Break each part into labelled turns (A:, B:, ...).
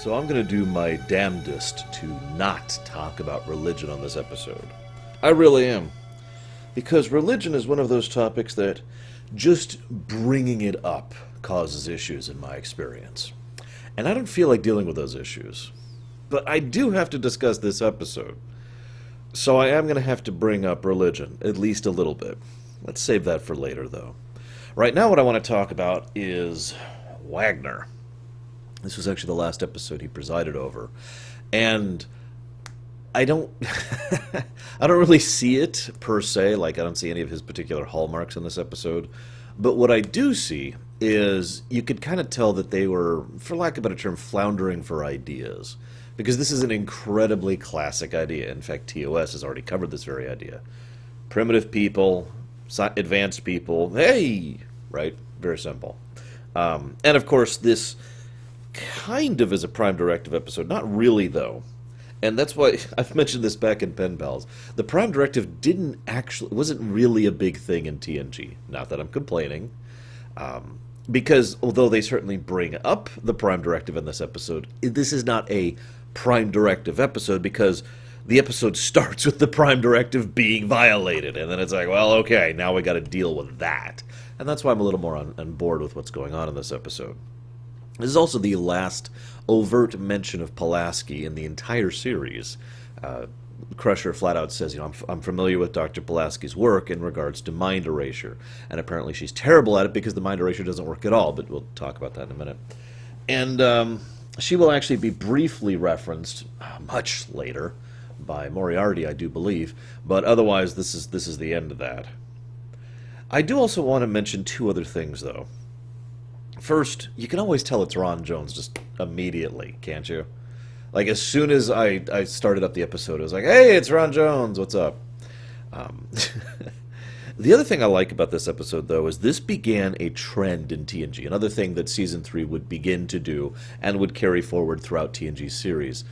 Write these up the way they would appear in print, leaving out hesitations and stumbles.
A: So I'm going to do my damnedest to not talk about religion on this episode. I really am. Because religion is one of those topics that just bringing it up causes issues in my experience. And I don't feel like dealing with those issues. But I do have to discuss this episode. So I am going to have to bring up religion, at least a little bit. Let's save that for later, though. Right now what I want to talk about is Wagner. This was actually the last episode he presided over. And I don't I don't really see it per se, like I don't see any of his particular hallmarks in this episode. But what I do see is you could kind of tell that they were, for lack of a better term, floundering for ideas. Because this is an incredibly classic idea. In fact, TOS has already covered this very idea. Primitive people, advanced people, hey, right? Very simple. And of course, this kind of is a Prime Directive episode. Not really, though. And that's why I've mentioned this back in Pen Pals. The Prime Directive wasn't really a big thing in TNG. Not that I'm complaining. Because although they certainly bring up the Prime Directive in this episode, this is not a Prime Directive episode because the episode starts with the Prime Directive being violated. And then it's like, well, okay, now we got to deal with that. And that's why I'm a little more on board with what's going on in this episode. This is also the last overt mention of Pulaski in the entire series. Crusher flat out says, I'm familiar with Dr. Pulaski's work in regards to mind erasure. And apparently she's terrible at it because the mind erasure doesn't work at all, but we'll talk about that in a minute. And she will actually be briefly referenced much later by Moriarty, I do believe. But otherwise, this is the end of that. I do also want to mention two other things, though. First, you can always tell it's Ron Jones just immediately, can't you? Like, as soon as I started up the episode, it was like, hey, it's Ron Jones, what's up? The other thing I like about this episode, though, is this began a trend in TNG, another thing that Season 3 would begin to do and would carry forward throughout TNG's series.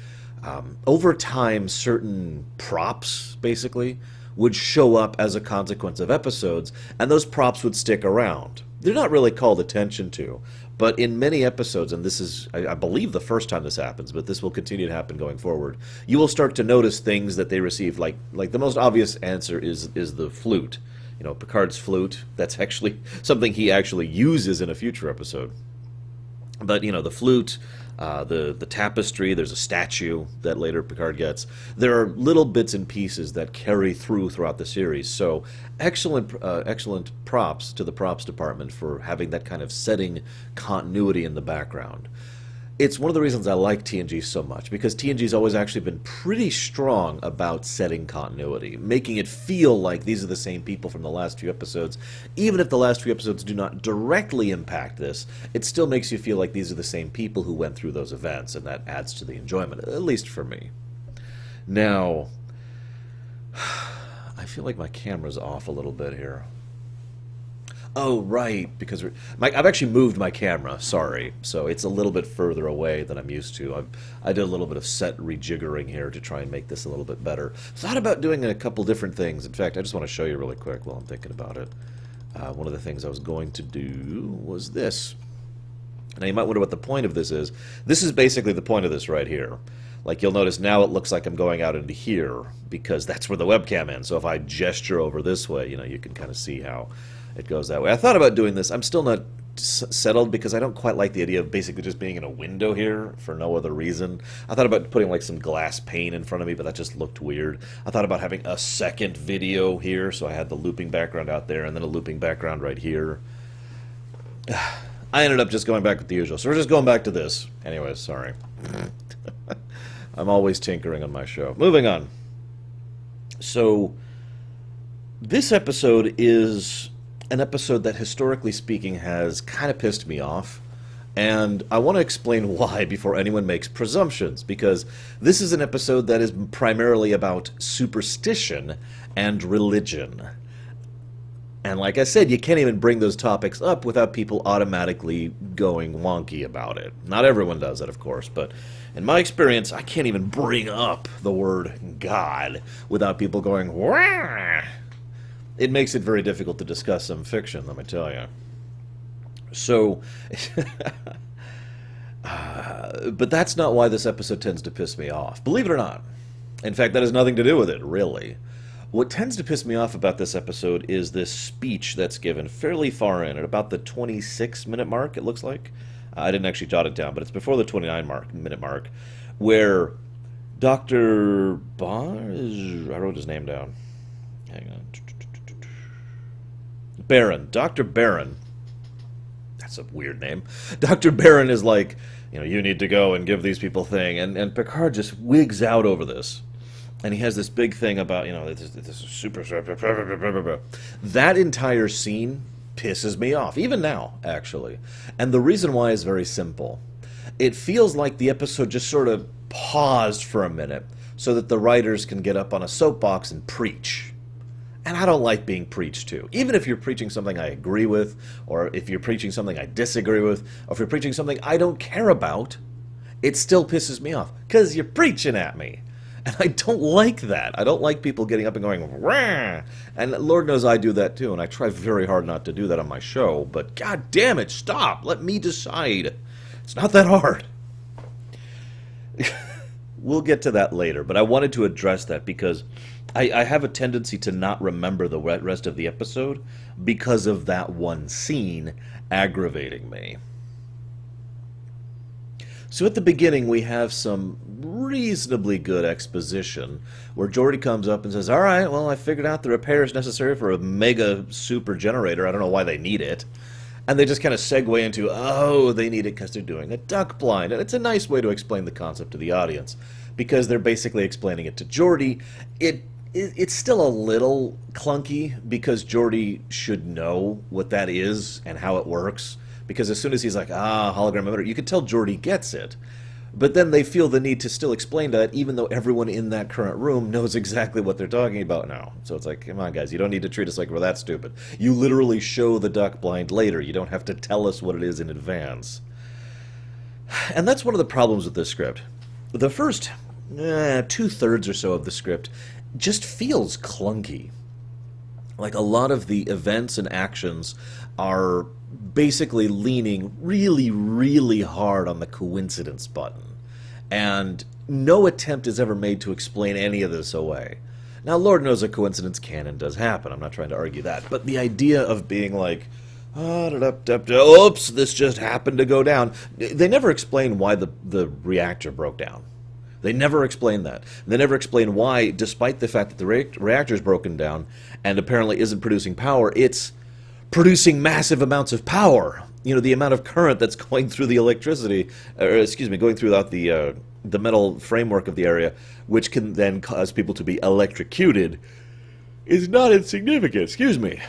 A: Over time, certain props, basically, would show up as a consequence of episodes, and those props would stick around. They're not really called attention to, but in many episodes, and this is, I believe, the first time this happens, but this will continue to happen going forward, you will start to notice things that they receive, like the most obvious answer is the flute. Picard's flute, that's actually something he actually uses in a future episode. But, the flute, the tapestry, there's a statue that later Picard gets. There are little bits and pieces that carry throughout the series. So excellent props to the props department for having that kind of setting continuity in the background. It's one of the reasons I like TNG so much, because TNG's always actually been pretty strong about setting continuity, making it feel like these are the same people from the last few episodes. Even if the last few episodes do not directly impact this, it still makes you feel like these are the same people who went through those events, and that adds to the enjoyment, at least for me. Now, I feel like my camera's off a little bit here. Oh, right, because I've actually moved my camera, sorry, so it's a little bit further away than I'm used to. I did a little bit of set rejiggering here to try and make this a little bit better. Thought about doing a couple different things. In fact, I just want to show you really quick while I'm thinking about it. One of the things I was going to do was this. Now, you might wonder what the point of this is. This is basically the point of this right here. Like, you'll notice now it looks like I'm going out into here, because that's where the webcam ends. So if I gesture over this way, you can kind of see how it goes that way. I thought about doing this. I'm still not settled because I don't quite like the idea of basically just being in a window here for no other reason. I thought about putting like some glass pane in front of me, but that just looked weird. I thought about having a second video here, so I had the looping background out there and then a looping background right here. I ended up just going back with the usual, so we're just going back to this. Anyways, sorry. I'm always tinkering on my show. Moving on. So, this episode is an episode that, historically speaking, has kind of pissed me off. And I want to explain why before anyone makes presumptions, because this is an episode that is primarily about superstition and religion. And like I said, you can't even bring those topics up without people automatically going wonky about it. Not everyone does it, of course, but in my experience, I can't even bring up the word God without people going, wah! It makes it very difficult to discuss some fiction, let me tell you. So, But that's not why this episode tends to piss me off. Believe it or not. In fact, that has nothing to do with it, really. What tends to piss me off about this episode is this speech that's given fairly far in, at about the 26-minute mark, it looks like. I didn't actually jot it down, but it's before the 29-minute mark, where Dr. I wrote his name down. Hang on. Barron. Dr. Barron. That's a weird name. Dr. Barron is like, you need to go and give these people thing. And Picard just wigs out over this. And he has this big thing about, this is super... That entire scene pisses me off, even now, actually. And the reason why is very simple. It feels like the episode just sort of paused for a minute so that the writers can get up on a soapbox and preach. And I don't like being preached to. Even if you're preaching something I agree with, or if you're preaching something I disagree with, or if you're preaching something I don't care about, it still pisses me off. Because you're preaching at me. And I don't like that. I don't like people getting up and going, rah! And Lord knows I do that too, and I try very hard not to do that on my show, but god damn it, stop! Let me decide. It's not that hard. We'll get to that later, but I wanted to address that because I have a tendency to not remember the rest of the episode because of that one scene aggravating me. So at the beginning, we have some reasonably good exposition where Geordi comes up and says, all right, well, I figured out the repairs necessary for a mega super generator. I don't know why they need it. And they just kind of segue into, oh, they need it because they're doing a duck blind. And it's a nice way to explain the concept to the audience because they're basically explaining it to Geordi. It's still a little clunky because Geordi should know what that is and how it works. Because as soon as he's like, hologram emitter, you can tell Geordi gets it. But then they feel the need to still explain that, even though everyone in that current room knows exactly what they're talking about now. So it's like, come on, guys, you don't need to treat us like we're that stupid. You literally show the duck blind later. You don't have to tell us what it is in advance. And that's one of the problems with this script. The first 2/3 or so of the script just feels clunky. Like a lot of the events and actions are basically leaning really, really hard on the coincidence button. And no attempt is ever made to explain any of this away. Now, Lord knows a coincidence can and does happen. I'm not trying to argue that. But the idea of being like, oops, this just happened to go down. They never explain why the reactor broke down. They never explain that. They never explain why, despite the fact that the reactor is broken down and apparently isn't producing power, it's producing massive amounts of power. The amount of current that's going through the electricity, going throughout the metal framework of the area, which can then cause people to be electrocuted, is not insignificant. They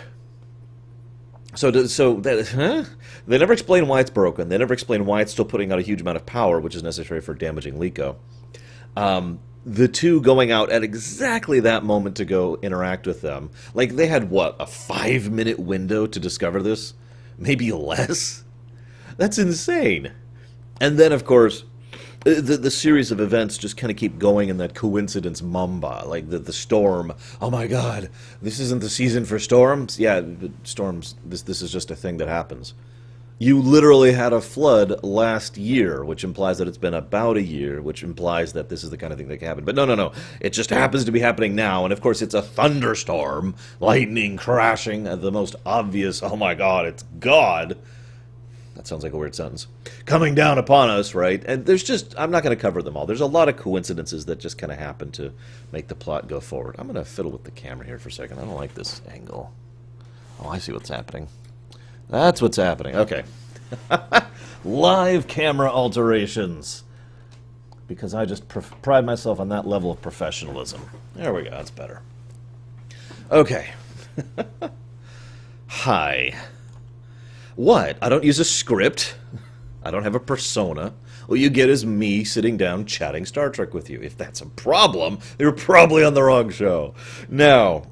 A: never explain why it's broken. They never explain why it's still putting out a huge amount of power, which is necessary for damaging Liko. The two going out at exactly that moment to go interact with them. Like, they had, what, a 5-minute window to discover this? Maybe less? That's insane. And then, of course, the series of events just kind of keep going in that coincidence mamba. Like, the storm. Oh my god, this isn't the season for storms? Yeah, storms, this is just a thing that happens. You literally had a flood last year, which implies that it's been about a year, which implies that this is the kind of thing that can happen. But no. It just happens to be happening now, and of course it's a thunderstorm, lightning crashing, the most obvious, oh my god, it's God. That sounds like a weird sentence. Coming down upon us, right? And there's just, I'm not going to cover them all. There's a lot of coincidences that just kind of happen to make the plot go forward. I'm going to fiddle with the camera here for a second. I don't like this angle. Oh, I see what's happening. That's what's happening. Okay. Live camera alterations. Because I just pride myself on that level of professionalism. There we go. That's better. Okay. Hi. What? I don't use a script. I don't have a persona. What you get is me sitting down chatting Star Trek with you. If that's a problem, you're probably on the wrong show. Now,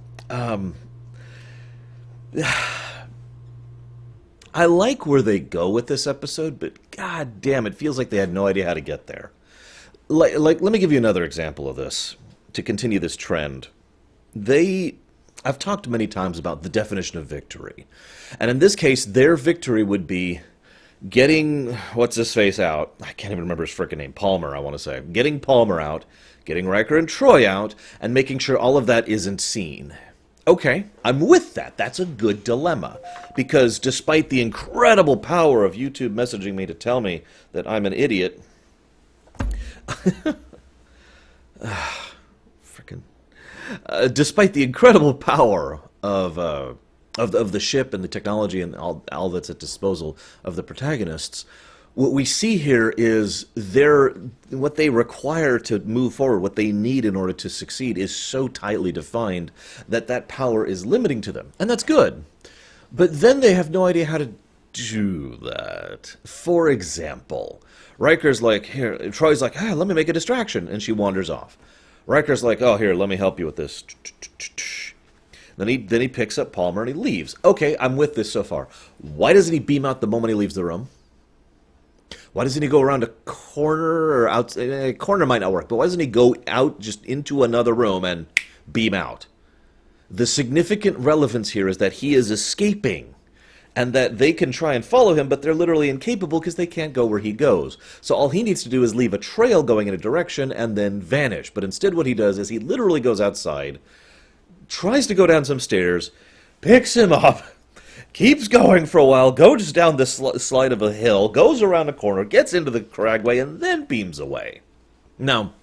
A: I like where they go with this episode, but god damn, it feels like they had no idea how to get there. Like, let me give you another example of this, to continue this trend. I've talked many times about the definition of victory. And in this case, their victory would be, getting what's-his-face out. I can't even remember his frickin' name. Palmer, I want to say. Getting Palmer out, getting Riker and Troi out, and making sure all of that isn't seen. Okay, I'm with that. That's a good dilemma. Because despite the incredible power of YouTube messaging me to tell me that I'm an idiot... frickin'... despite the incredible power of the ship and the technology and all that's at disposal of the protagonists, what we see here is what they require to move forward, what they need in order to succeed, is so tightly defined that power is limiting to them. And that's good. But then they have no idea how to do that. For example, Riker's like, here, Troy's like, let me make a distraction, and she wanders off. Riker's like, oh, here, let me help you with this. Then he picks up Palmer and he leaves. Okay, I'm with this so far. Why doesn't he beam out the moment he leaves the room? Why doesn't he go around a corner or out? A corner might not work, but why doesn't he go out just into another room and beam out? The significant relevance here is that he is escaping, and that they can try and follow him, but they're literally incapable because they can't go where he goes. So all he needs to do is leave a trail going in a direction and then vanish. But instead what he does is he literally goes outside, tries to go down some stairs, picks him up, keeps going for a while, goes down the slide of a hill, goes around a corner, gets into the cragway, and then beams away. Now,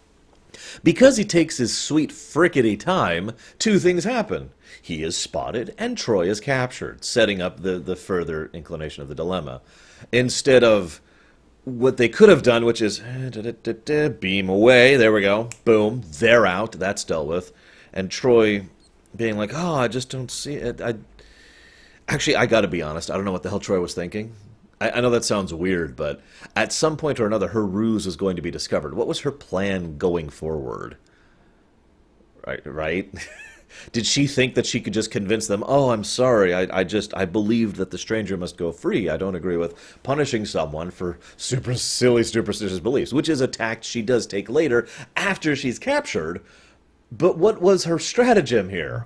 A: because he takes his sweet frickety time, two things happen. He is spotted, and Troi is captured, setting up the further inclination of the dilemma. Instead of what they could have done, which is beam away, there we go, boom, they're out, that's dealt with, and Troi being like, oh, I just don't see it. Actually, I gotta be honest, I don't know what the hell Troi was thinking. I know that sounds weird, but at some point or another, her ruse was going to be discovered. What was her plan going forward? Right? Did she think that she could just convince them, oh, I'm sorry, I believed that the stranger must go free. I don't agree with punishing someone for silly superstitious beliefs, which is a tact she does take later after she's captured. But what was her stratagem here?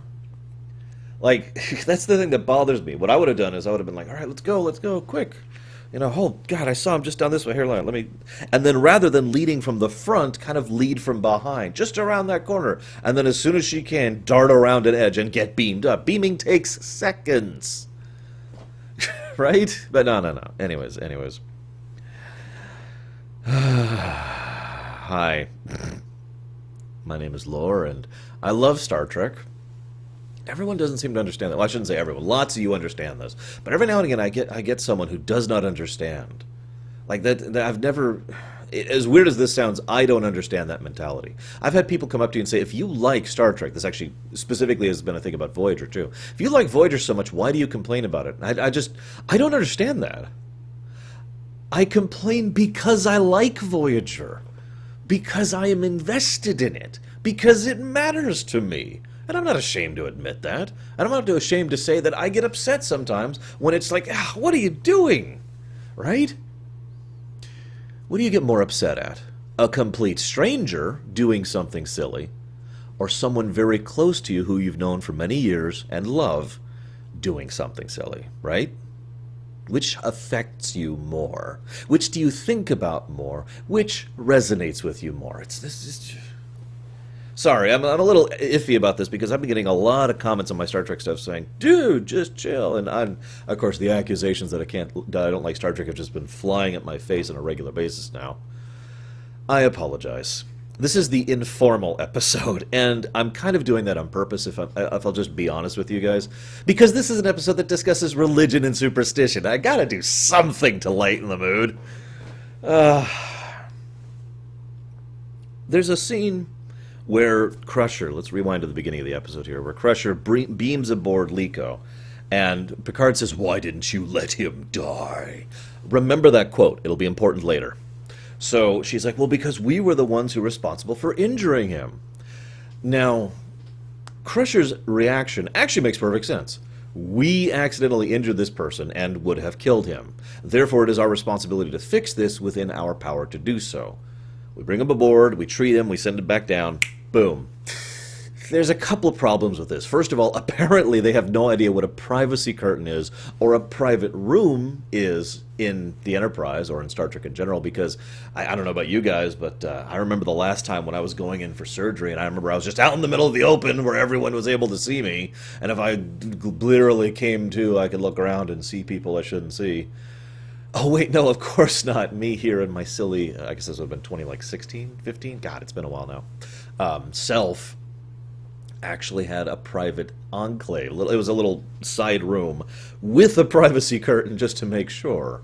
A: Like, that's the thing that bothers me. What I would have done is I would have been like, all right, let's go, quick. You know, oh, God, I saw him just down this way. Here, let me... And then rather than leading from the front, kind of lead from behind, just around that corner. And then as soon as she can, dart around an edge and get beamed up. Beaming takes seconds. Right? But no. Anyways. Hi. My name is Lore, and I love Star Trek. Everyone doesn't seem to understand that. Well, I shouldn't say everyone. Lots of you understand this. But every now and again, I get someone who does not understand. Like, that I've never... As weird as this sounds, I don't understand that mentality. I've had people come up to you and say, if you like Star Trek, this actually specifically has been a thing about Voyager, too. If you like Voyager so much, why do you complain about it? I don't understand that. I complain because I like Voyager. Because I am invested in it. Because it matters to me. And I'm not ashamed to admit that. And I'm not ashamed to say that I get upset sometimes when it's like, what are you doing? Right? What do you get more upset at? A complete stranger doing something silly, or someone very close to you who you've known for many years and love doing something silly, right? Which affects you more? Which do you think about more? Which resonates with you more? Sorry, I'm a little iffy about this because I've been getting a lot of comments on my Star Trek stuff saying, dude, just chill. And of course, the accusations that I don't like Star Trek have just been flying at my face on a regular basis now. I apologize. This is the informal episode, and I'm kind of doing that on purpose, if I'll just be honest with you guys. Because this is an episode that discusses religion and superstition. I gotta do something to lighten the mood. There's a scene where Crusher, let's rewind to the beginning of the episode here, where Crusher beams aboard Liko, and Picard says, why didn't you let him die? Remember that quote. It'll be important later. So she's like, well, because we were the ones who were responsible for injuring him. Now, Crusher's reaction actually makes perfect sense. We accidentally injured this person and would have killed him. Therefore, it is our responsibility to fix this within our power to do so. We bring him aboard, we treat him, we send him back down. Boom. There's a couple of problems with this. First of all, apparently they have no idea what a privacy curtain is or a private room is in the Enterprise or in Star Trek in general, because I don't know about you guys, but I remember the last time when I was going in for surgery, and I remember I was just out in the middle of the open where everyone was able to see me, and if I literally came to, I could look around and see people I shouldn't see. Oh, wait, no, of course not. Me here in my silly, I guess this would have been 2016, 15? God, it's been a while now. Self actually had a private enclave. It was a little side room with a privacy curtain just to make sure.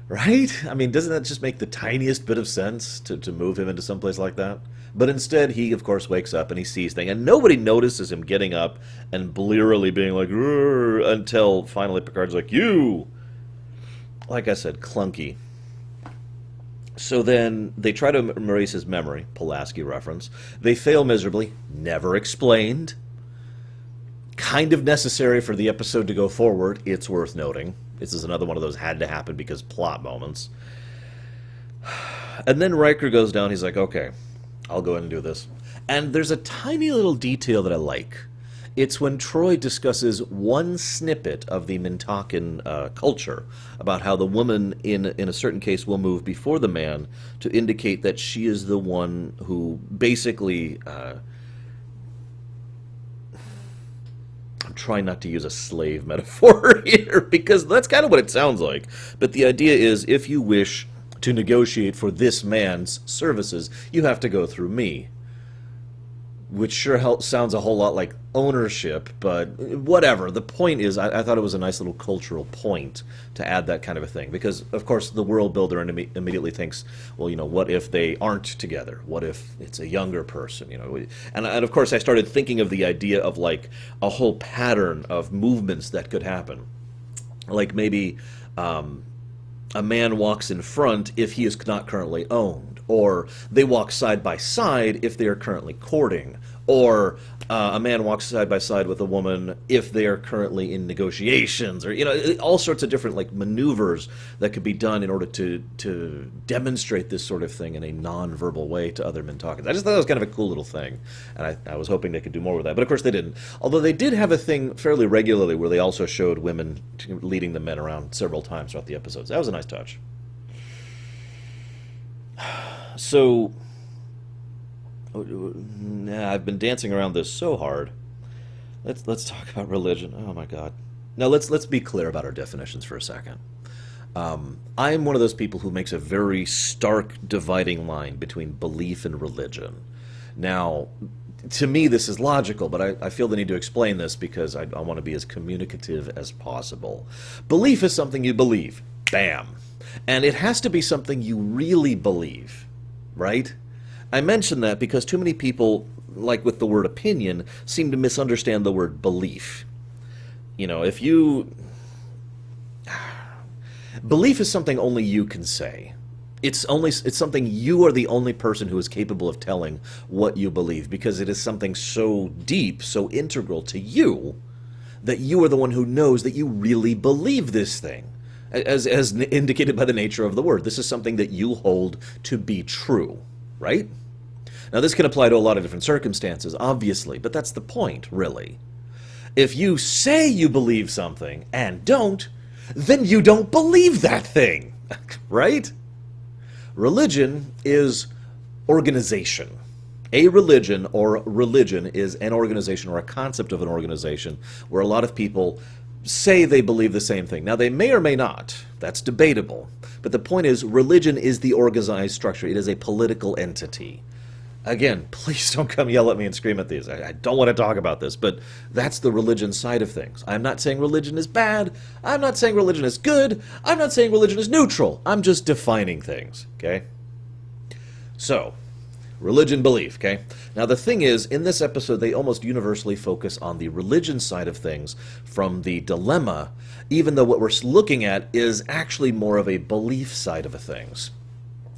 A: Right? I mean, doesn't that just make the tiniest bit of sense to move him into someplace like that? But instead, he, of course, wakes up and he sees things, and nobody notices him getting up and blearily being like, "Rrr," until finally Picard's like, "You!" Like I said, clunky. So then they try to erase his memory, Pulaski reference. They fail miserably, never explained. Kind of necessary for the episode to go forward, it's worth noting. This is another one of those had to happen because plot moments. And then Riker goes down, he's like, okay, I'll go ahead and do this. And there's a tiny little detail that I like. It's when Troi discusses one snippet of the Mintakan culture about how the woman in a certain case will move before the man to indicate that she is the one who basically... I'm trying not to use a slave metaphor here because that's kind of what it sounds like. But the idea is if you wish to negotiate for this man's services, you have to go through me. Which sure sounds a whole lot like ownership, but whatever. The point is, I thought it was a nice little cultural point to add that kind of a thing. Because, of course, the world builder immediately thinks, well, you know, what if they aren't together? What if it's a younger person? You know, and of course, I started thinking of the idea of, like, a whole pattern of movements that could happen. Like maybe a man walks in front if he is not currently owned, or they walk side by side if they are currently courting, or a man walks side by side with a woman if they are currently in negotiations, or, you know, all sorts of different, like, maneuvers that could be done in order to demonstrate this sort of thing in a non-verbal way to other Mintakans. I just thought it was kind of a cool little thing, and I was hoping they could do more with that, but of course they didn't. Although they did have a thing fairly regularly where they also showed women leading the men around several times throughout the episodes. That was a nice touch. So... I've been dancing around this so hard. Let's talk about religion. Oh my God. Now let's be clear about our definitions for a second. I am one of those people who makes a very stark dividing line between belief and religion. Now, to me this is logical, but I feel the need to explain this because I want to be as communicative as possible. Belief is something you believe. Bam. And it has to be something you really believe, right? I mention that because too many people, like with the word opinion, seem to misunderstand the word belief. You know, if you... Belief is something only you can say. It's something you are the only person who is capable of telling what you believe, because it is something so deep, so integral to you, that you are the one who knows that you really believe this thing. As indicated by the nature of the word. This is something that you hold to be true, right? Now, this can apply to a lot of different circumstances, obviously, but that's the point, really. If you say you believe something and don't, then you don't believe that thing, right? Religion is organization. A religion or religion is an organization or a concept of an organization where a lot of people say they believe the same thing. Now, they may or may not. That's debatable. But the point is, religion is the organized structure. It is a political entity. Again, please don't come yell at me and scream at these. I don't want to talk about this, but that's the religion side of things. I'm not saying religion is bad. I'm not saying religion is good. I'm not saying religion is neutral. I'm just defining things, okay? So, religion, belief, okay? Now, the thing is, in this episode, they almost universally focus on the religion side of things from the dilemma, even though what we're looking at is actually more of a belief side of things.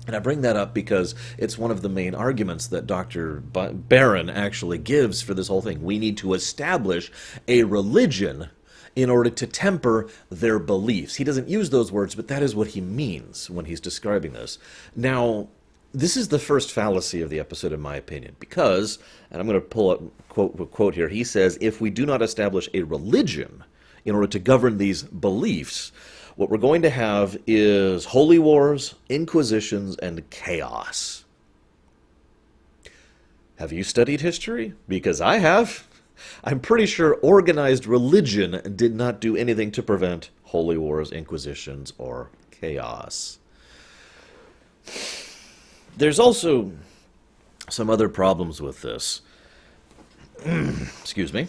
A: And I bring that up because it's one of the main arguments that Dr. Barron actually gives for this whole thing. We need to establish a religion in order to temper their beliefs. He doesn't use those words, but that is what he means when he's describing this. Now, This is the first fallacy of the episode, in my opinion, because, and I'm going to pull up quote here, he says, if we do not establish a religion in order to govern these beliefs, what we're going to have is holy wars, inquisitions, and chaos. Have you studied history? Because I have. I'm pretty sure organized religion did not do anything to prevent holy wars, inquisitions, or chaos. There's also some other problems with this. Excuse me.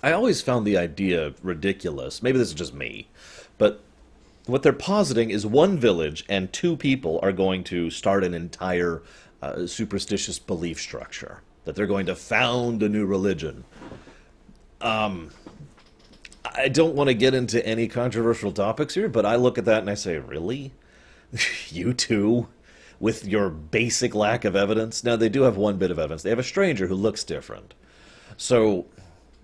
A: I always found the idea ridiculous. Maybe this is just me. But what they're positing is one village and two people are going to start an entire superstitious belief structure. That they're going to found a new religion. I don't want to get into any controversial topics here, but I look at that and I say, really? You two? With your basic lack of evidence? Now, they do have one bit of evidence. They have a stranger who looks different. So,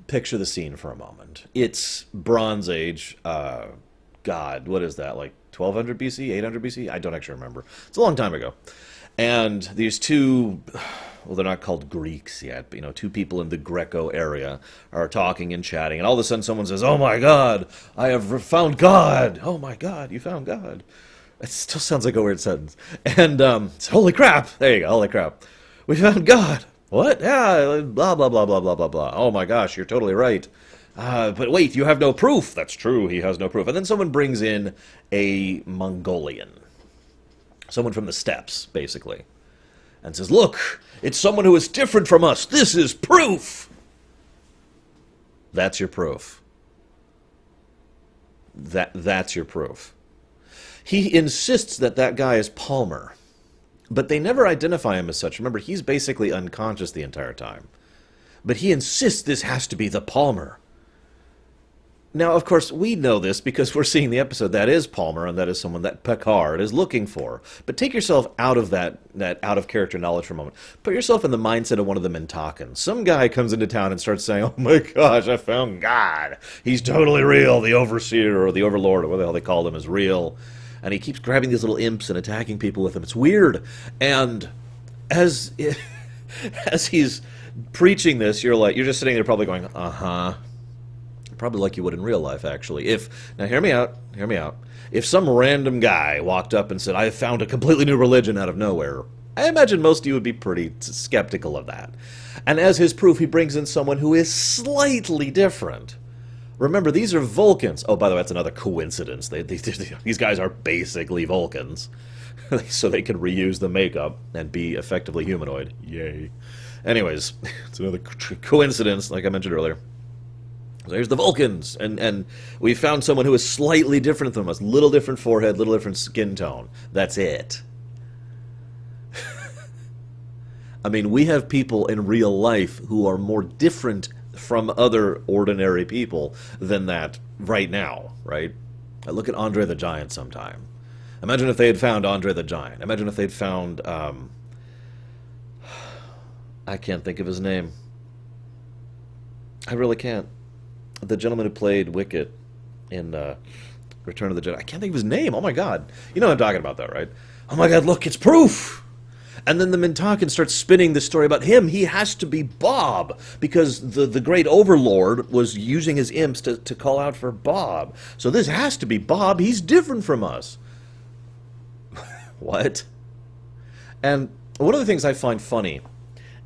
A: picture the scene for a moment. It's Bronze Age. God, what is that? Like 1200 BC? 800 BC? I don't actually remember. It's a long time ago. And these two, well, they're not called Greeks yet, but, two people in the Greco area are talking and chatting, and all of a sudden someone says, "Oh my God, I have found God!" "Oh my God, you found God!" It still sounds like a weird sentence. And, holy crap! There you go, holy crap. "We found God!" "What?" "Yeah, blah, blah, blah, blah, blah, blah, blah." "Oh my gosh, you're totally right. But wait, you have no proof." "That's true, he has no proof." And then someone brings in a Mongolian. Someone from the steppes, basically. And says, "Look, it's someone who is different from us. This is proof." That's your proof. That's your proof. He insists that guy is Palmer. But they never identify him as such. Remember, he's basically unconscious the entire time. But he insists this has to be the Palmer. Now, of course, we know this because we're seeing the episode. That is Palmer, and that is someone that Picard is looking for. But take yourself out of that out-of-character knowledge for a moment. Put yourself in the mindset of one of the Mintakans. Some guy comes into town and starts saying, "Oh my gosh, I found God. He's totally real. The Overseer or the Overlord, or whatever the hell they called him, is real." And he keeps grabbing these little imps and attacking people with them. It's weird. And as he's preaching this, you're just sitting there probably going, "Uh-huh." Probably like you would in real life, actually. Now hear me out. If some random guy walked up and said, "I have found a completely new religion," out of nowhere, I imagine most of you would be pretty skeptical of that. And as his proof, he brings in someone who is slightly different. Remember, these are Vulcans. Oh, by the way, that's another coincidence. These guys are basically Vulcans. So they can reuse the makeup and be effectively humanoid. Yay. Anyways, it's another coincidence, like I mentioned earlier. So here's the Vulcans, and we found someone who is slightly different from us. Little different forehead, little different skin tone. That's it. I mean, we have people in real life who are more different from other ordinary people than that right now, right? I look at Andre the Giant sometime. Imagine if they had found Andre the Giant. Imagine if they'd found, I can't think of his name. I really can't. The gentleman who played Wicket in Return of the Jedi. I can't think of his name. Oh my God. You know what I'm talking about, though, right? Oh my God, look, it's proof! And then the Mintakan starts spinning the story about him. He has to be Bob, because the great Overlord was using his imps to call out for Bob. So this has to be Bob. He's different from us. What? And one of the things I find funny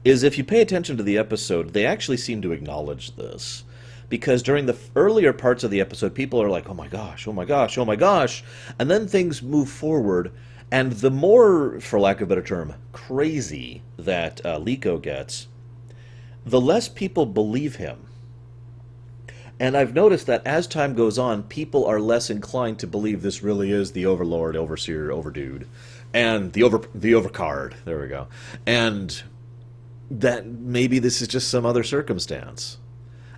A: is if you pay attention to the episode, they actually seem to acknowledge this. Because during the earlier parts of the episode, people are like, "Oh my gosh, oh my gosh, oh my gosh." And then things move forward, and the more, for lack of a better term, crazy that Liko gets, the less people believe him. And I've noticed that as time goes on, people are less inclined to believe this really is the Overlord, Overseer, Overdude, and the Overcard. There we go. And that maybe this is just some other circumstance.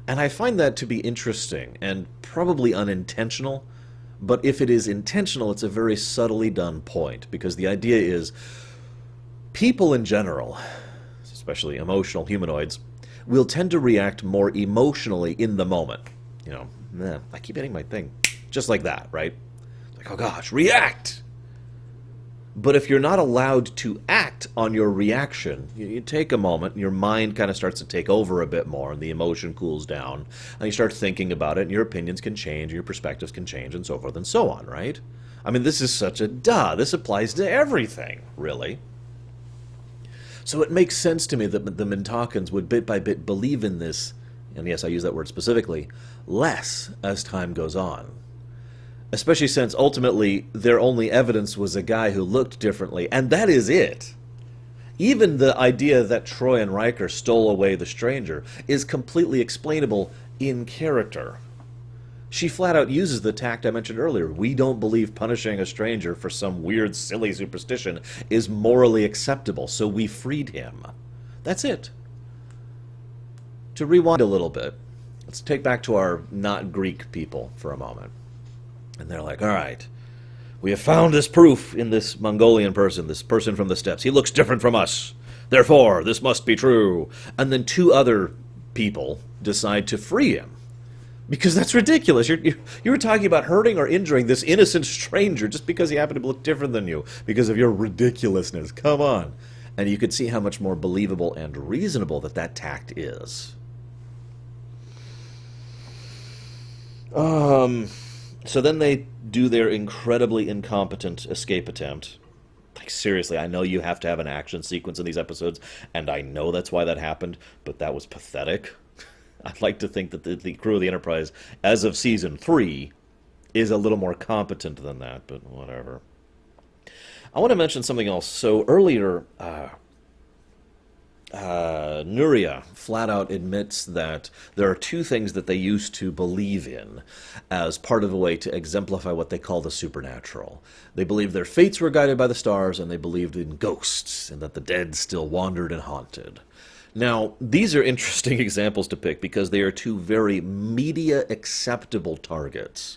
A: And I find that to be interesting and probably unintentional, but if it is intentional, it's a very subtly done point, because the idea is people in general, especially emotional humanoids, will tend to react more emotionally in the moment. I keep hitting my thing. Just like that, right? Like, oh gosh, react! But if you're not allowed to act on your reaction, you take a moment, and your mind kind of starts to take over a bit more, and the emotion cools down, and you start thinking about it, and your opinions can change, your perspectives can change, and so forth and so on, right? I mean, this is such a duh. This applies to everything, really. So it makes sense to me that the Mintakans would bit by bit believe in this, and yes, I use that word specifically, less as time goes on. Especially since, ultimately, their only evidence was a guy who looked differently, and that is it. Even the idea that Troi and Riker stole away the stranger is completely explainable in character. She flat out uses the tact I mentioned earlier. We don't believe punishing a stranger for some weird, silly superstition is morally acceptable, so we freed him. That's it. To rewind a little bit, let's take back to our not Greek people for a moment. And they're like, all right, we have found this proof in this Mongolian person, this person from the steppes. He looks different from us. Therefore, this must be true. And then two other people decide to free him. Because that's ridiculous. You were talking about hurting or injuring this innocent stranger just because he happened to look different than you. Because of your ridiculousness. Come on. And you could see how much more believable and reasonable that tact is. So then they do their incredibly incompetent escape attempt. Like, seriously, I know you have to have an action sequence in these episodes, and I know that's why that happened, but that was pathetic. I'd like to think that the crew of the Enterprise, as of Season 3, is a little more competent than that, but whatever. I want to mention something else. So earlier, Nuria flat out admits that there are two things that they used to believe in as part of a way to exemplify what they call the supernatural. They believed their fates were guided by the stars, and they believed in ghosts, and that the dead still wandered and haunted. Now, these are interesting examples to pick because they are two very media-acceptable targets.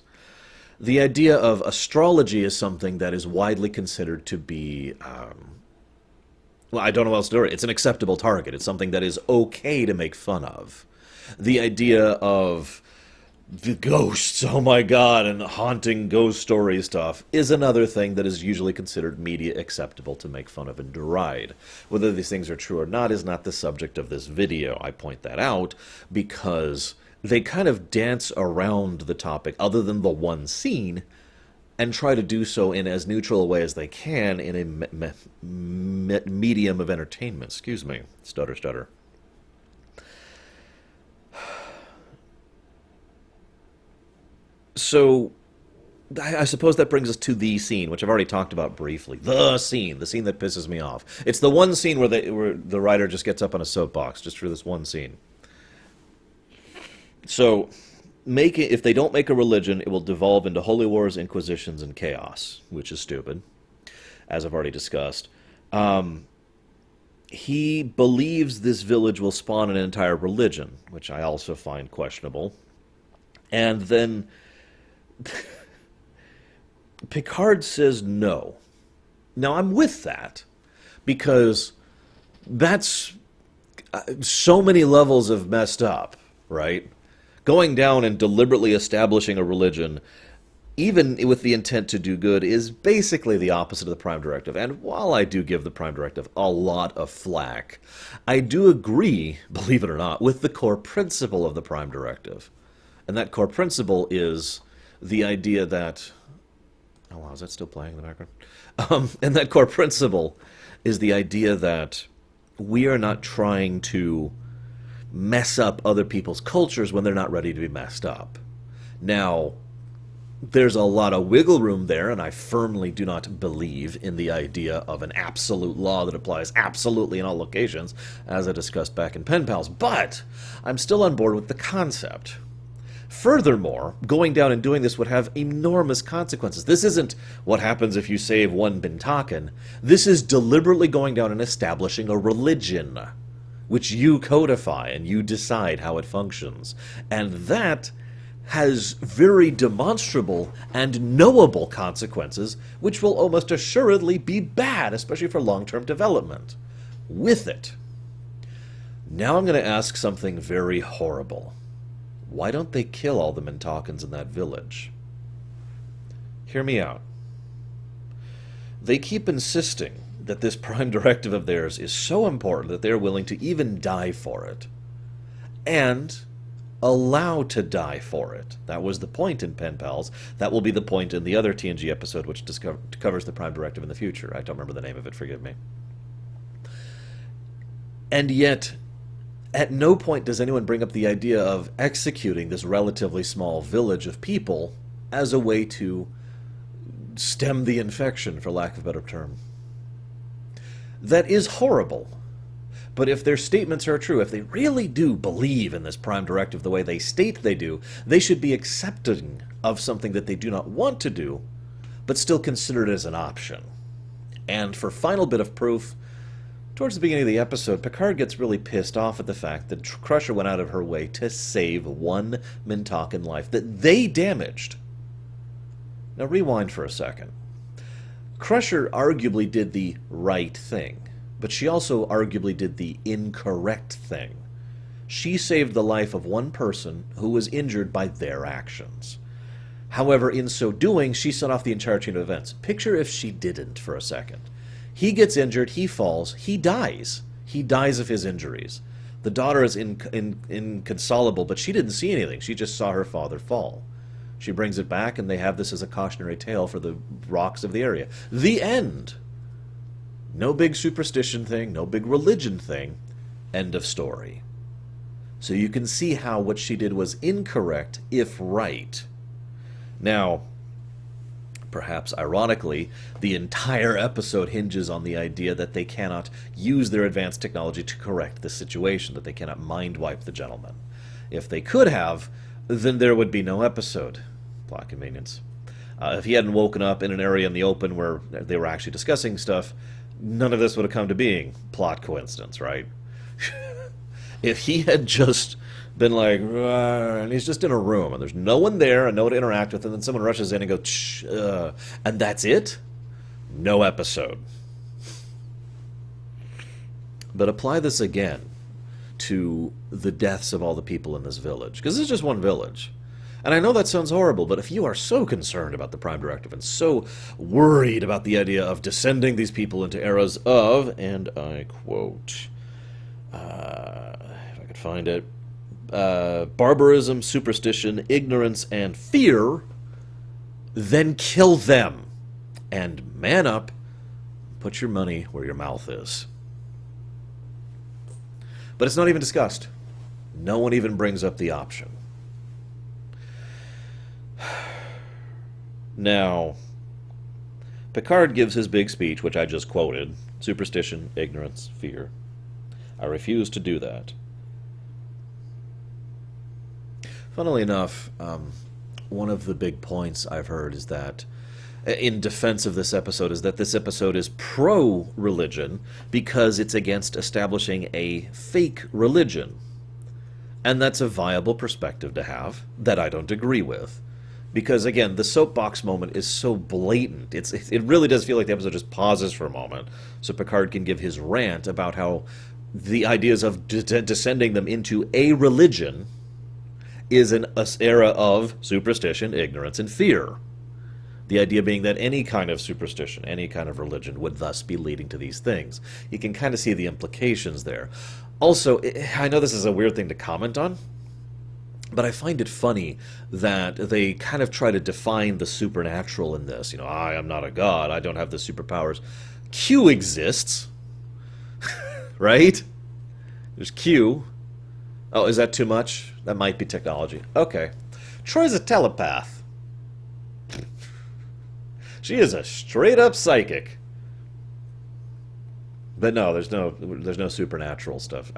A: The idea of astrology is something that is widely considered to be... well, I don't know what else to do. It's an acceptable target. It's something that is okay to make fun of. The idea of the ghosts, oh my god, and haunting ghost story stuff is another thing that is usually considered media acceptable to make fun of and deride. Whether these things are true or not is not the subject of this video. I point that out because they kind of dance around the topic, other than the one scene, and try to do so in as neutral a way as they can in a medium of entertainment. Excuse me. Stutter. So, I suppose that brings us to the scene, which I've already talked about briefly. The scene that pisses me off. It's the one scene where the writer just gets up on a soapbox, just for this one scene. So... if they don't make a religion, it will devolve into holy wars, inquisitions, and chaos, which is stupid, as I've already discussed. He believes this village will spawn an entire religion, which I also find questionable. And then Picard says no. Now, I'm with that, because that's so many levels of messed up, right? Going down and deliberately establishing a religion, even with the intent to do good, is basically the opposite of the Prime Directive. And while I do give the Prime Directive a lot of flack, I do agree, believe it or not, with the core principle of the Prime Directive. And that core principle is the idea that... Oh, wow, is that still playing in the background? And that core principle is the idea that we are not trying to mess up other people's cultures when they're not ready to be messed up. Now, there's a lot of wiggle room there, and I firmly do not believe in the idea of an absolute law that applies absolutely in all locations, as I discussed back in Pen Pals, but I'm still on board with the concept. Furthermore, going down and doing this would have enormous consequences. This isn't what happens if you save one Bintakan. This is deliberately going down and establishing a religion, which you codify and you decide how it functions. And that has very demonstrable and knowable consequences, which will almost assuredly be bad, especially for long-term development. With it, now I'm going to ask something very horrible. Why don't they kill all the Mintakans in that village? Hear me out. They keep insisting that this prime directive of theirs is so important that they're willing to even die for it. And allow to die for it. That was the point in Pen Pals. That will be the point in the other TNG episode, which covers the prime directive in the future. I don't remember the name of it, forgive me. And yet, at no point does anyone bring up the idea of executing this relatively small village of people as a way to stem the infection, for lack of a better term. That is horrible. But if their statements are true, if they really do believe in this prime directive the way they state they do, they should be accepting of something that they do not want to do, but still consider it as an option. And for final bit of proof, towards the beginning of the episode, Picard gets really pissed off at the fact that Crusher went out of her way to save one Mintakan life that they damaged. Now rewind for a second. Crusher arguably did the right thing, but she also arguably did the incorrect thing. She saved the life of one person who was injured by their actions. However, in so doing, she set off the entire chain of events. Picture if she didn't for a second. He gets injured, he falls, he dies. He dies of his injuries. The daughter is inconsolable, but she didn't see anything. She just saw her father fall. She brings it back, and they have this as a cautionary tale for the rocks of the area. The end. No big superstition thing, no big religion thing. End of story. So you can see how what she did was incorrect, if right. Now, perhaps ironically, the entire episode hinges on the idea that they cannot use their advanced technology to correct the situation, that they cannot mind-wipe the gentleman. If they could have, then there would be no episode. Plot convenience. If he hadn't woken up in an area in the open where they were actually discussing stuff, none of this would have come to being. Plot coincidence, right? If he had just been like, and he's just in a room, and there's no one there, and no one to interact with, and then someone rushes in and goes, and that's it? No episode. But apply this again to the deaths of all the people in this village, because this is just one village. And I know that sounds horrible, but if you are so concerned about the Prime Directive and so worried about the idea of descending these people into eras of, and I quote, if I could find it, barbarism, superstition, ignorance, and fear, then kill them. And man up, put your money where your mouth is. But it's not even discussed. No one even brings up the option. Now, Picard gives his big speech, which I just quoted. Superstition, ignorance, fear. I refuse to do that. Funnily enough, one of the big points I've heard is that, in defense of this episode, is that this episode is pro-religion because it's against establishing a fake religion. And that's a viable perspective to have that I don't agree with. Because, again, the soapbox moment is so blatant. It really does feel like the episode just pauses for a moment so Picard can give his rant about how the ideas of descending them into a religion is an era of superstition, ignorance, and fear. The idea being that any kind of superstition, any kind of religion would thus be leading to these things. You can kind of see the implications there. Also, I know this is a weird thing to comment on, but I find it funny that they kind of try to define the supernatural in this. You know, I am not a god, I don't have the superpowers. Q exists, right? There's Q. Oh, is that too much? That might be technology. Okay. Troi's a telepath. She is a straight-up psychic. But no, there's no supernatural stuff.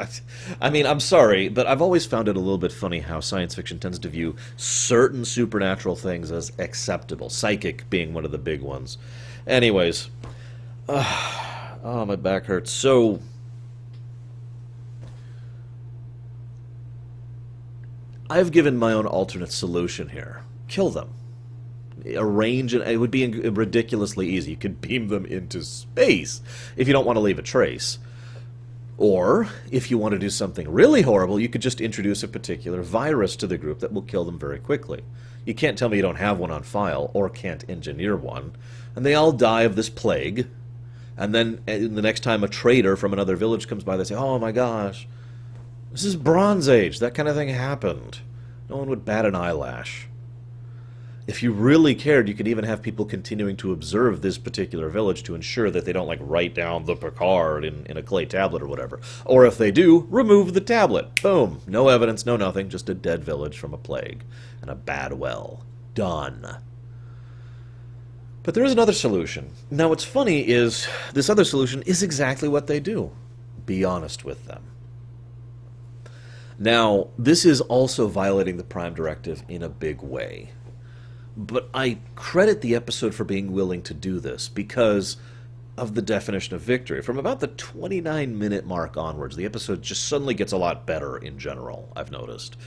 A: I mean, I'm sorry, but I've always found it a little bit funny how science fiction tends to view certain supernatural things as acceptable. Psychic being one of the big ones. Anyways, oh, my back hurts. So, I've given my own alternate solution here. Kill them. Arrange it. It would be ridiculously easy. You could beam them into space if you don't want to leave a trace. Or, if you want to do something really horrible, you could just introduce a particular virus to the group that will kill them very quickly. You can't tell me you don't have one on file, or can't engineer one. And they all die of this plague. And then the next time a trader from another village comes by, they say, oh my gosh, this is Bronze Age. That kind of thing happened. No one would bat an eyelash. If you really cared, you could even have people continuing to observe this particular village to ensure that they don't, like, write down the Picard in a clay tablet or whatever. Or if they do, remove the tablet. Boom. No evidence, no nothing, just a dead village from a plague and a bad well. Done. But there is another solution. Now, what's funny is this other solution is exactly what they do. Be honest with them. Now, this is also violating the Prime Directive in a big way. But I credit the episode for being willing to do this because of the definition of victory. From about the 29-minute mark onwards, the episode just suddenly gets a lot better in general, I've noticed.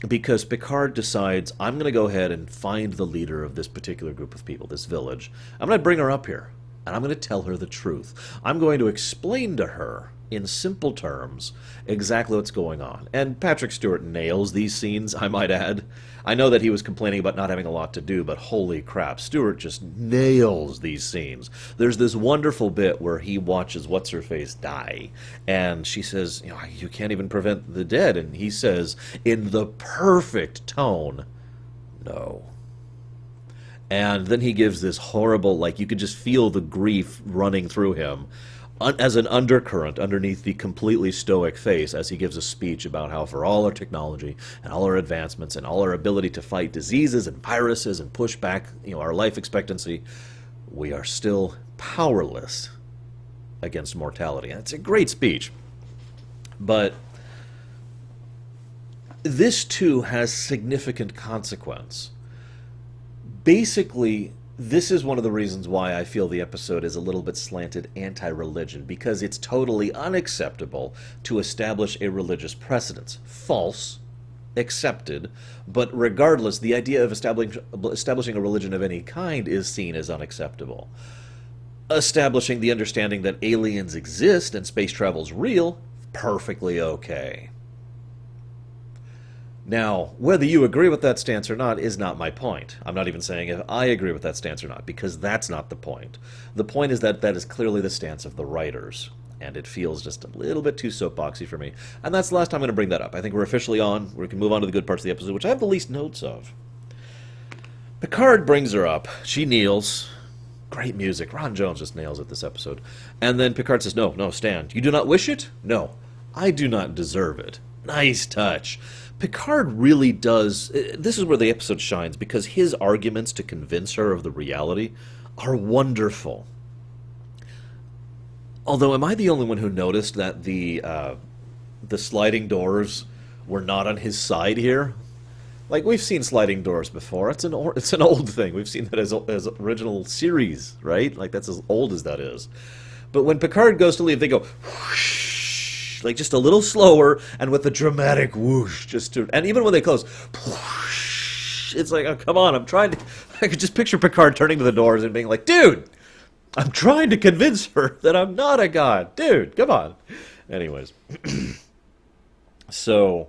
A: Because Picard decides, I'm going to go ahead and find the leader of this particular group of people, this village. I'm going to bring her up here, and I'm going to tell her the truth. I'm going to explain to her, in simple terms, exactly what's going on. And Patrick Stewart nails these scenes, I might add. I know that he was complaining about not having a lot to do, but holy crap, Stewart just nails these scenes. There's this wonderful bit where he watches What's-Her-Face die, and she says, you know, you can't even prevent the dead, and he says, in the perfect tone, no. And then he gives this horrible, like, you could just feel the grief running through him, as an undercurrent underneath the completely stoic face as he gives a speech about how for all our technology and all our advancements and all our ability to fight diseases and viruses and push back, you know, our life expectancy, we are still powerless against mortality. And it's a great speech. But this too has significant consequence. Basically, this is one of the reasons why I feel the episode is a little bit slanted anti-religion, because it's totally unacceptable to establish a religious precedence. False, accepted, but regardless, the idea of establishing a religion of any kind is seen as unacceptable. Establishing the understanding that aliens exist and space travel's real, perfectly okay. Now, whether you agree with that stance or not is not my point. I'm not even saying if I agree with that stance or not, because that's not the point. The point is that that is clearly the stance of the writers, and it feels just a little bit too soapboxy for me. And that's the last time I'm going to bring that up. I think we're officially on. We can move on to the good parts of the episode, which I have the least notes of. Picard brings her up. She kneels. Great music. Ron Jones just nails it this episode. And then Picard says, no, stand. You do not wish it? No. I do not deserve it. Nice touch. Picard really does... This is where the episode shines, because his arguments to convince her of the reality are wonderful. Although, am I the only one who noticed that the sliding doors were not on his side here? Like, we've seen sliding doors before. It's an old thing. We've seen that as original series, right? Like, that's as old as that is. But when Picard goes to leave, they go... whoosh, like just a little slower, and with a dramatic whoosh, and even when they close, whoosh, it's like, oh, come on, I could just picture Picard turning to the doors and being like, dude, I'm trying to convince her that I'm not a god. Dude, come on. Anyways. So,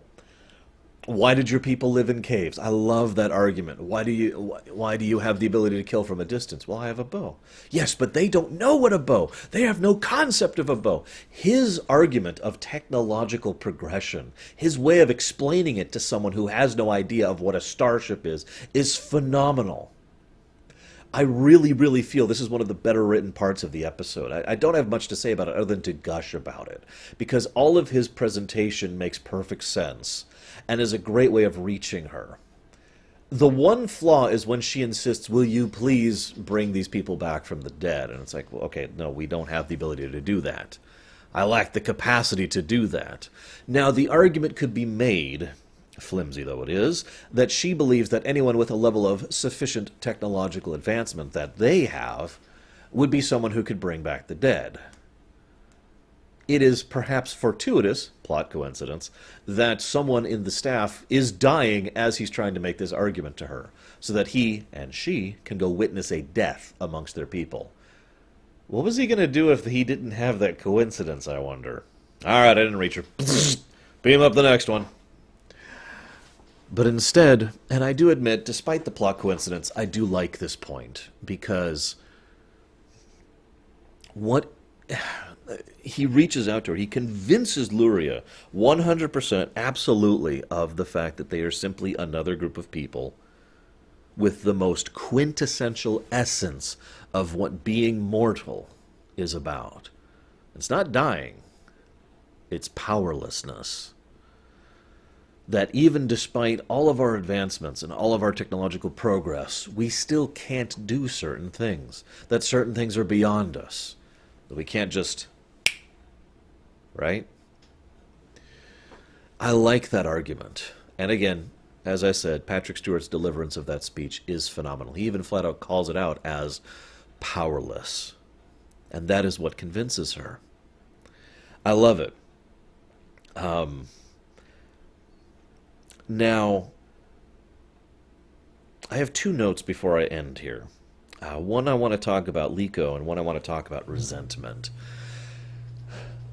A: why did your people live in caves? I love that argument. Why do you have the ability to kill from a distance? Well, I have a bow. Yes, but they don't know what a bow. They have no concept of a bow. His argument of technological progression, his way of explaining it to someone who has no idea of what a starship is phenomenal. I really, really feel this is one of the better written parts of the episode. I don't have much to say about it other than to gush about it, because all of his presentation makes perfect sense and is a great way of reaching her. The one flaw is when she insists, will you please bring these people back from the dead? And it's like, well, okay, no, we don't have the ability to do that. I lack the capacity to do that. Now, the argument could be made, flimsy though it is, that she believes that anyone with a level of sufficient technological advancement that they have would be someone who could bring back the dead. It is perhaps fortuitous, plot coincidence, that someone in the staff is dying as he's trying to make this argument to her, so that he and she can go witness a death amongst their people. What was he going to do if he didn't have that coincidence, I wonder? Alright, I didn't reach her. Beam up the next one. But instead, and I do admit, despite the plot coincidence, I do like this point, because what he reaches out to her, he convinces Luria 100% absolutely of the fact that they are simply another group of people with the most quintessential essence of what being mortal is about. It's not dying, it's powerlessness. That even despite all of our advancements and all of our technological progress, we still can't do certain things. That certain things are beyond us. That we can't just... Right? I like that argument. And again, as I said, Patrick Stewart's deliverance of that speech is phenomenal. He even flat out calls it out as powerless. And that is what convinces her. I love it. Now, I have two notes before I end here. One I want to talk about Liko, and one I want to talk about resentment.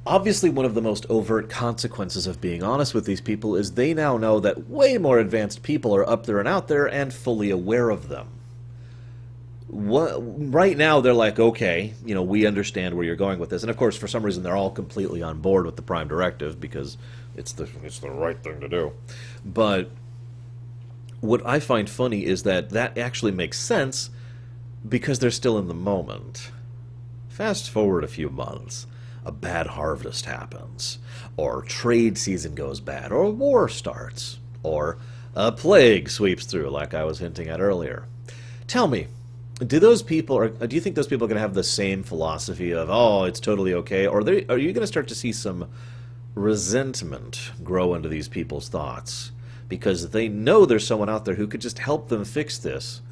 A: Obviously, one of the most overt consequences of being honest with these people is they now know that way more advanced people are up there and out there and fully aware of them. Right now, they're like, okay, we understand where you're going with this. And of course, for some reason, they're all completely on board with the Prime Directive because it's the right thing to do. But what I find funny is that actually makes sense because they're still in the moment. Fast forward a few months, a bad harvest happens, or trade season goes bad, or a war starts, or a plague sweeps through, like I was hinting at earlier. Tell me, do you think those people are going to have the same philosophy of, oh, it's totally okay, or are you going to start to see some resentment grow into these people's thoughts? Because they know there's someone out there who could just help them fix this.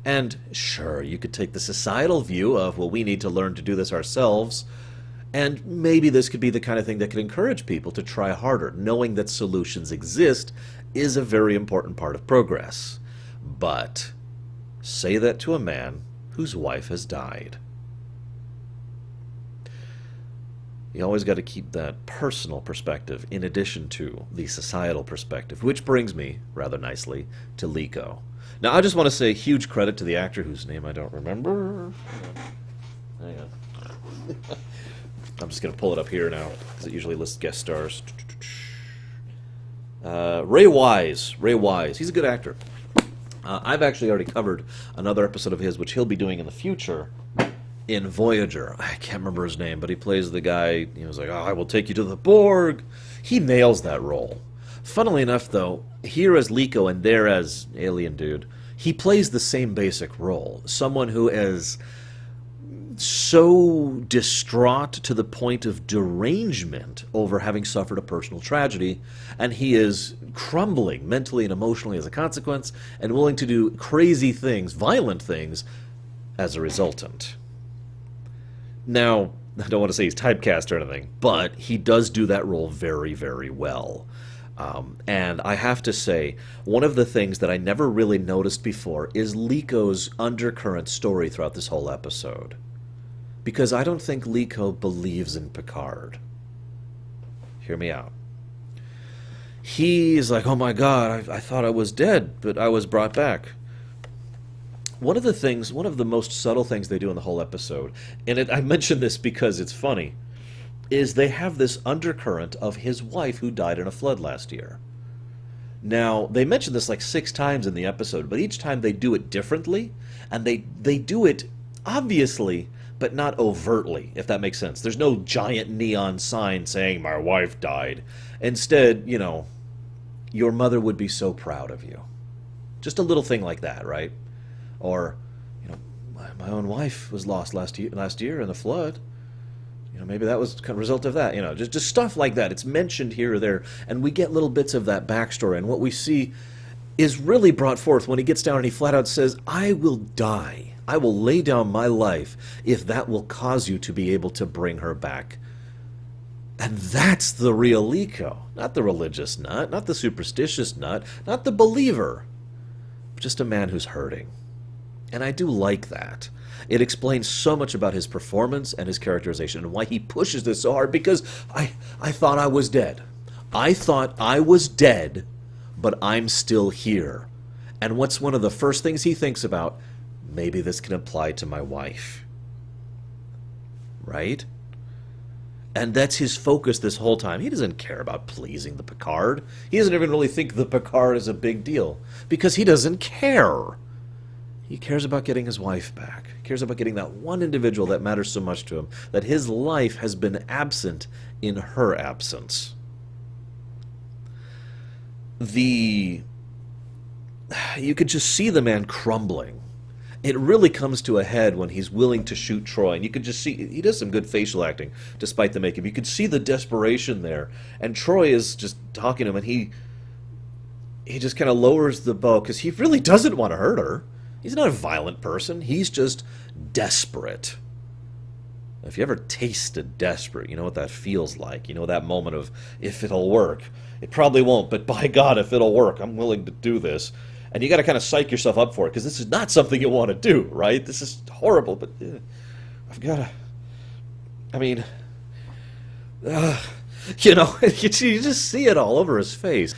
A: And sure, you could take the societal view of, well, we need to learn to do this ourselves, and maybe this could be the kind of thing that could encourage people to try harder. Knowing that solutions exist is a very important part of progress. But say that to a man whose wife has died. You always got to keep that personal perspective in addition to the societal perspective, which brings me, rather nicely, to Liko. Now, I just want to say huge credit to the actor whose name I don't remember. Hang on. I'm just going to pull it up here now, because it usually lists guest stars. Ray Wise. Ray Wise. He's a good actor. I've actually already covered another episode of his, which he'll be doing in the future, in Voyager. I can't remember his name, but he plays the guy, he was like, oh, I will take you to the Borg. He nails that role. Funnily enough, though, here as Liko and there as Alien Dude, he plays the same basic role. Someone who is so distraught to the point of derangement over having suffered a personal tragedy, and he is crumbling mentally and emotionally as a consequence, and willing to do crazy things, violent things, as a resultant. Now, I don't want to say he's typecast or anything, but he does do that role very, very well. And I have to say, one of the things that I never really noticed before is Liko's undercurrent story throughout this whole episode. Because I don't think Liko believes in Picard. Hear me out. He's like, oh my god, I thought I was dead, but I was brought back. One of the most subtle things they do in the whole episode, and I mention this because it's funny, is they have this undercurrent of his wife who died in a flood last year. Now, they mention this like 6 times in the episode, but each time they do it differently, and they do it obviously, but not overtly, if that makes sense. There's no giant neon sign saying, my wife died. Instead, your mother would be so proud of you. Just a little thing like that, right? Or, my own wife was lost last year in the flood. Maybe that was a result of that. Just stuff like that. It's mentioned here or there, and we get little bits of that backstory. And what we see is really brought forth when he gets down and he flat out says, I will die. I will lay down my life if that will cause you to be able to bring her back. And that's the real Liko. Not the religious nut, not the superstitious nut, not the believer. Just a man who's hurting. And I do like that. It explains so much about his performance and his characterization and why he pushes this so hard, because I thought I was dead. I thought I was dead, but I'm still here. And what's one of the first things he thinks about? Maybe this can apply to my wife. Right? And that's his focus this whole time. He doesn't care about pleasing the Picard. He doesn't even really think the Picard is a big deal, because he doesn't care. He cares about getting his wife back. He cares about getting that one individual that matters so much to him, that his life has been absent in her absence. You could just see the man crumbling. It really comes to a head when he's willing to shoot Troi, and you could just see, he does some good facial acting despite the makeup. You could see the desperation there, and Troi is just talking to him, and he just kind of lowers the bow, because he really doesn't want to hurt her. He's not a violent person. He's just desperate. If you ever tasted desperate, you know what that feels like. You know that moment of, if it'll work. It probably won't, but by God, if it'll work, I'm willing to do this. And you got to kind of psych yourself up for it, because this is not something you want to do, right? This is horrible, but I've got to... I mean... you know, you just see it all over his face.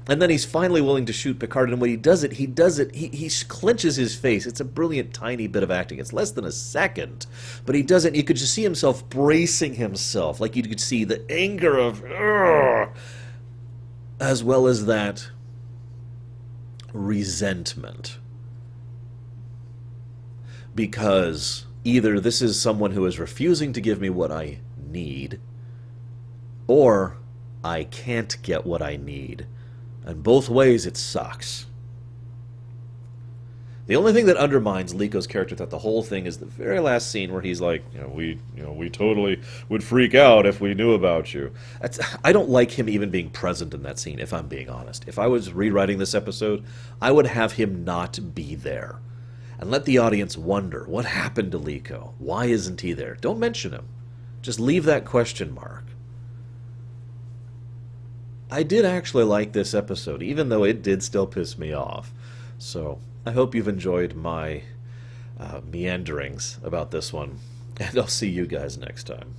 A: And then he's finally willing to shoot Picard, and when he does it, he clenches his face. It's a brilliant, tiny bit of acting. It's less than a second. But he does it, and you could just see himself bracing himself, like you could see the anger of... as well as that resentment. Because either this is someone who is refusing to give me what I need, or I can't get what I need. And both ways, it sucks. The only thing that undermines Liko's character throughout the whole thing is the very last scene where he's like, we totally would freak out if we knew about you. I don't like him even being present in that scene, if I'm being honest. If I was rewriting this episode, I would have him not be there. And let the audience wonder, what happened to Liko? Why isn't he there? Don't mention him. Just leave that question mark. I did actually like this episode, even though it did still piss me off. So, I hope you've enjoyed my meanderings about this one, and I'll see you guys next time.